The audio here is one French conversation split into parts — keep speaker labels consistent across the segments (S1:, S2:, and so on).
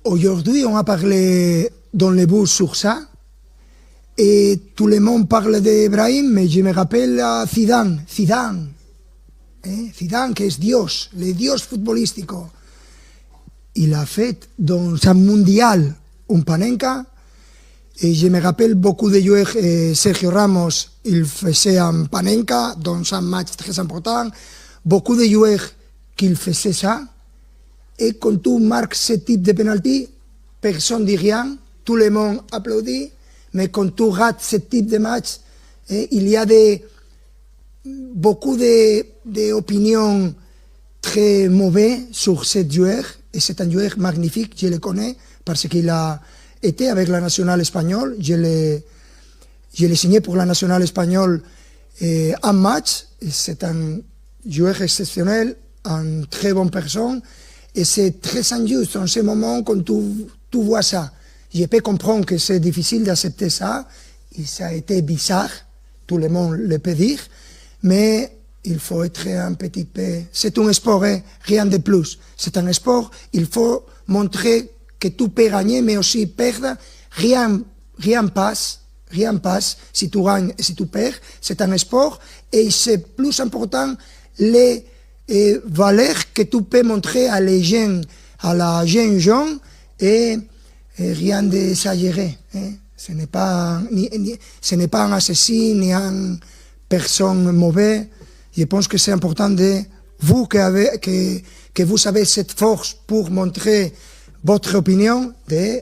S1: Aujourd'hui, on a parlé dans le bus sur ça, et tout le monde parle d'Ibrahim, mais je me rappelle à Zidane, Zidane, que es Dios, le Dios futbolístico. Il a fait dans un mondial un Panenka, et je me rappelle beaucoup de joueurs, Sergio Ramos, il faisait un Panenka dans un match très important, beaucoup de joueurs qui faisaient ça, et quand tu marques ce type de penalty, personne ne dit rien, tout le monde applaudit, mais quand tu rates ce type de match, il y a beaucoup d'opinions très mauvaises sur ce joueur, et c'est un joueur magnifique, je le connais, parce qu'il a été avec la nationale espagnole, je l'ai signé pour la nationale espagnole un match, c'est un joueur exceptionnel, une très bonne personne, et c'est très injuste en ce moment quand tu vois ça. Je peux comprendre que c'est difficile d'accepter ça, et ça a été bizarre, tout le monde le peut dire, mais il faut être un petit peu... C'est un sport, rien de plus. C'est un sport, il faut montrer que tu peux gagner, mais aussi perdre. Rien passe si tu gagnes et si tu perds. C'est un sport, et c'est plus important les valeurs que tu peux montrer à les jeunes, à la jeune gens, et rien d'exagéré. Ce n'est pas un assassin ni une personne mauvaise. Je pense que c'est important de vous que vous avez cette force pour montrer votre opinion, de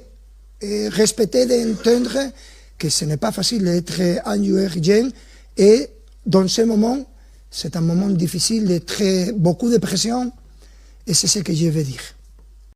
S1: respecter, d'entendre que ce n'est pas facile d'être un joueur jeune, et dans ce moment, c'est un moment difficile, de beaucoup de pression, et c'est ce que je veux dire.